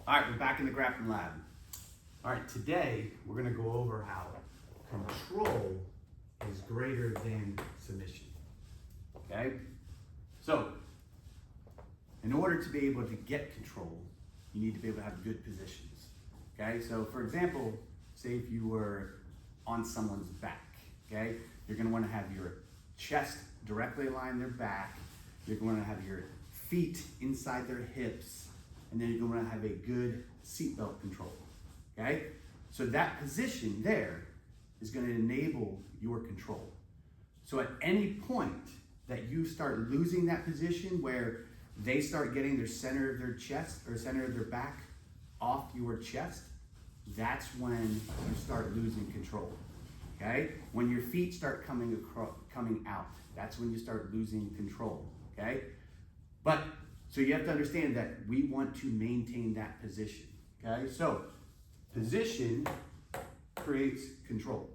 All right, we're back in the Grappling Lab. All right, today we're gonna go over how control is greater than submission, okay? So, in order to be able to get control, you need to be able to have good positions, okay? So, for example, say if you were on someone's back, okay? You're gonna wanna have your chest directly aligned their back, you're gonna have your feet inside their hips, and then you're gonna have a good seatbelt control, okay? So that position there is gonna enable your control. So at any point that you start losing that position where they start getting their center of their chest or center of their back off your chest, that's when you start losing control, okay? When your feet start coming out, that's when you start losing control, okay? But, so you have to understand that we want to maintain that position, okay? So, position creates control,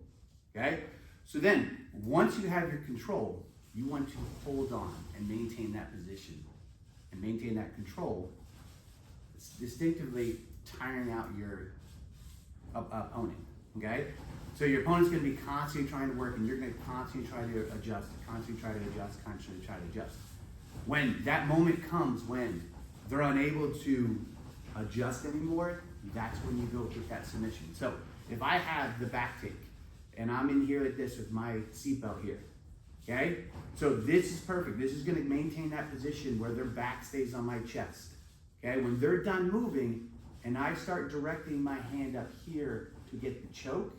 okay? So then, once you have your control, you want to hold on and maintain that position and maintain that control, distinctively tiring out your opponent, okay? So your opponent's gonna be constantly trying to work and you're gonna constantly try to adjust, constantly try to adjust. When that moment comes when they're unable to adjust anymore, that's when you go get that submission. So if I have the back take and I'm in here like this with my seatbelt here, okay? So this is perfect. This is gonna maintain that position where their back stays on my chest, okay? When they're done moving and I start directing my hand up here to get the choke,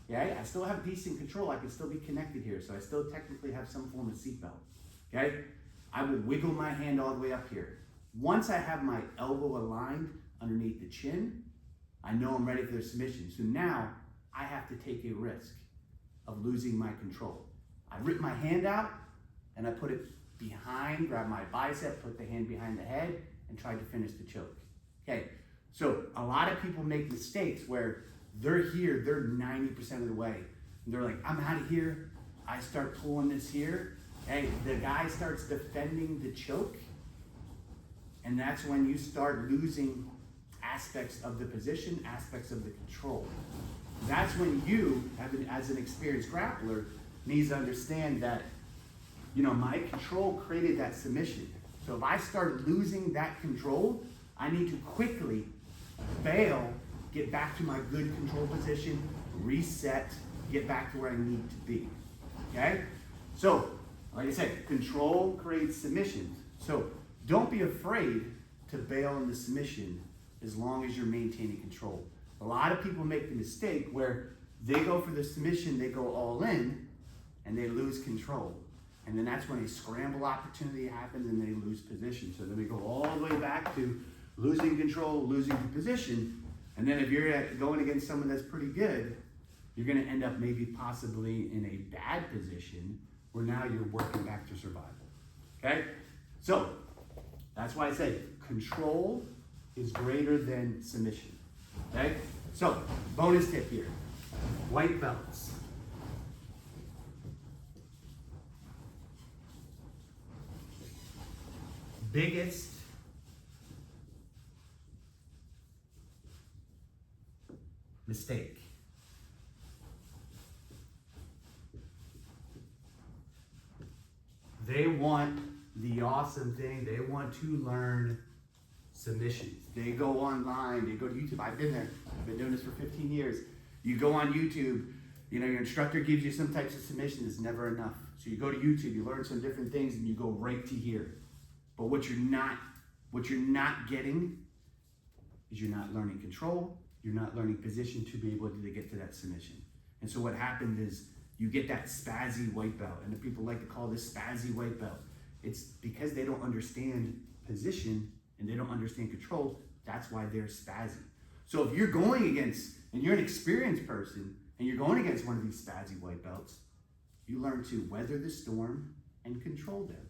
okay? I still have decent control. I can still be connected here. So I still technically have some form of seatbelt, okay? I will wiggle my hand all the way up here. Once I have my elbow aligned underneath the chin, I know I'm ready for the submission. So now I have to take a risk of losing my control. I rip my hand out and I put it behind, grab my bicep, put the hand behind the head and try to finish the choke. Okay, so a lot of people make mistakes where they're here, they're 90% of the way. And they're like, I'm out of here. I start pulling this here. Hey, the guy starts defending the choke, and that's when you start losing aspects of the position, aspects of the control. That's when you, as an experienced grappler, needs to understand that, you know, my control created that submission. So if I start losing that control, I need to quickly bail, get back to my good control position, reset, get back to where I need to be, okay? So, like I said, control creates submissions. So don't be afraid to bail in the submission as long as you're maintaining control. A lot of people make the mistake where they go for the submission, they go all in, and they lose control. And then that's when a scramble opportunity happens and they lose position. So then we go all the way back to losing control, losing the position. And then if you're going against someone that's pretty good, you're gonna end up maybe possibly in a bad position where now you're working back to survival, okay? So, that's why I say control is greater than submission, okay? So, bonus tip here, white belts. Biggest mistake. They want the awesome thing. They want to learn submissions. They go online, they go to YouTube. I've been there. I've been doing this for 15 years. You go on YouTube, you know, your instructor gives you some types of submission. It's never enough. So you go to YouTube, you learn some different things, and you go right to here. But what you're not getting is you're not learning control. You're not learning position to be able to get to that submission. And so what happened is you get that spazzy white belt, and the people like to call this spazzy white belt. It's because they don't understand position and they don't understand control. That's why they're spazzy. So if you're going against, and you're an experienced person, and you're going against one of these spazzy white belts, you learn to weather the storm and control them.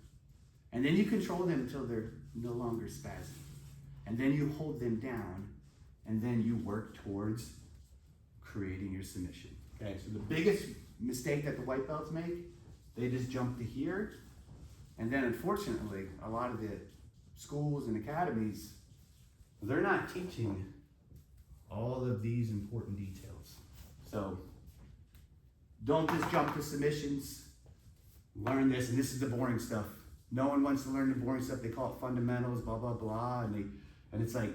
And then you control them until they're no longer spazzy. And then you hold them down, and then you work towards creating your submission. Okay, so the biggest mistake that the white belts make, they just jump to here, and then unfortunately, a lot of the schools and academies they're not teaching all of these important details. So don't just jump to submissions. Learn this, and this is the boring stuff. No one wants to learn the boring stuff. They call it fundamentals, blah blah blah, and it's like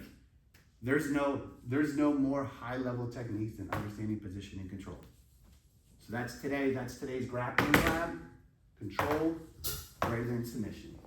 there's no more high level techniques than understanding position and control. So that's today's grappling lab. Control greater than submission.